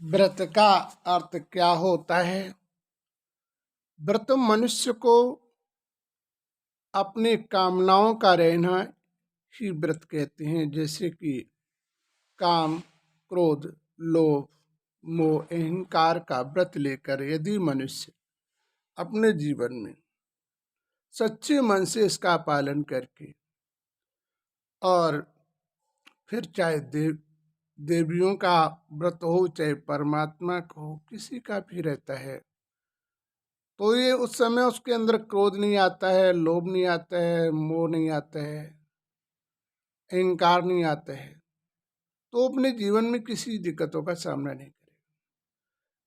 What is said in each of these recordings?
व्रत का अर्थ क्या होता है? व्रत मनुष्य को अपनी कामनाओं का रहना ही व्रत कहते हैं, जैसे कि काम, क्रोध, लोभ, मोह, अहंकार का व्रत लेकर यदि मनुष्य अपने जीवन में सच्चे मन से इसका पालन करके और फिर चाहे देवियों का व्रत हो, चाहे परमात्मा का हो, किसी का भी रहता है, तो ये उस समय उसके अंदर क्रोध नहीं आता है, लोभ नहीं आता है, मोह नहीं आता है, अहंकार नहीं आता है, तो अपने जीवन में किसी दिक्कतों का सामना नहीं करेगा।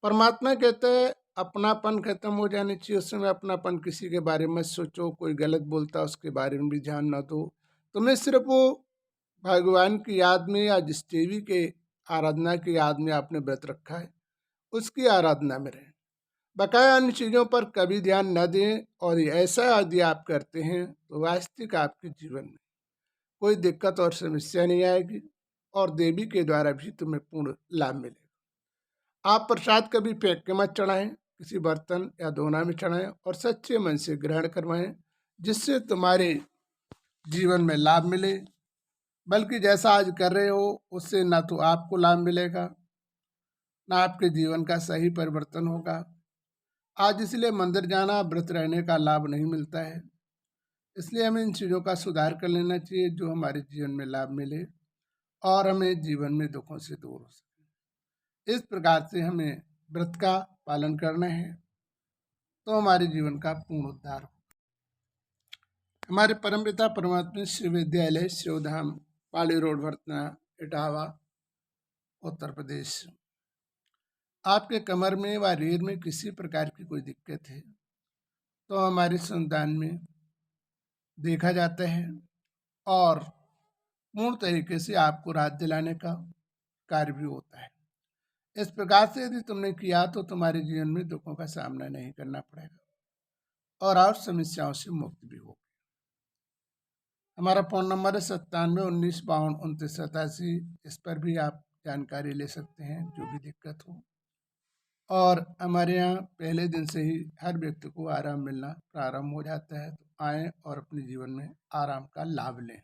परमात्मा कहता है अपनापन खत्म हो जाने चाहिए, उस समय अपनापन किसी के बारे में सोचो, कोई गलत बोलता उसके बारे में भी ध्यान ना दो। तुम्हें सिर्फ वो भगवान की याद में या जिस देवी के आराधना की याद में आपने व्रत रखा है उसकी आराधना में रहें। बकाया अन्य चीज़ों पर कभी ध्यान न दें, और ऐसा यदि आप करते हैं तो वास्तविक आपके जीवन में कोई दिक्कत और समस्या नहीं आएगी और देवी के द्वारा भी तुम्हें पूर्ण लाभ मिलेगा। आप प्रसाद कभी फेंक के मत चढ़ाएं, किसी बर्तन या दोना में चढ़ाएं और सच्चे मन से ग्रहण करवाएं, जिससे तुम्हारे जीवन में लाभ मिले। बल्कि जैसा आज कर रहे हो उससे ना तो आपको लाभ मिलेगा, ना आपके जीवन का सही परिवर्तन होगा। आज इसलिए मंदिर जाना, व्रत रहने का लाभ नहीं मिलता है, इसलिए हमें इन चीज़ों का सुधार कर लेना चाहिए जो हमारे जीवन में लाभ मिले और हमें जीवन में दुखों से दूर हो सके। इस प्रकार से हमें व्रत का पालन करना है तो हमारे जीवन का पूर्ण उद्धार हो। हमारे परमपिता परमात्मा विश्वविद्यालय शिवधाम, पाली रोड, भरतना, इटावा, उत्तर प्रदेश। आपके कमर में व रीढ़ में किसी प्रकार की कोई दिक्कत है तो हमारे संतान में देखा जाता है और पूर्ण तरीके से आपको राहत दिलाने का कार्य भी होता है। इस प्रकार से यदि तुमने किया तो तुम्हारे जीवन में दुखों का सामना नहीं करना पड़ेगा और समस्याओं से मुक्त भी होगी। हमारा फ़ोन नंबर है 9719522987। इस पर भी आप जानकारी ले सकते हैं जो भी दिक्कत हो। और हमारे यहाँ पहले दिन से ही हर व्यक्ति को आराम मिलना प्रारंभ हो जाता है, तो आएँ और अपने जीवन में आराम का लाभ लें।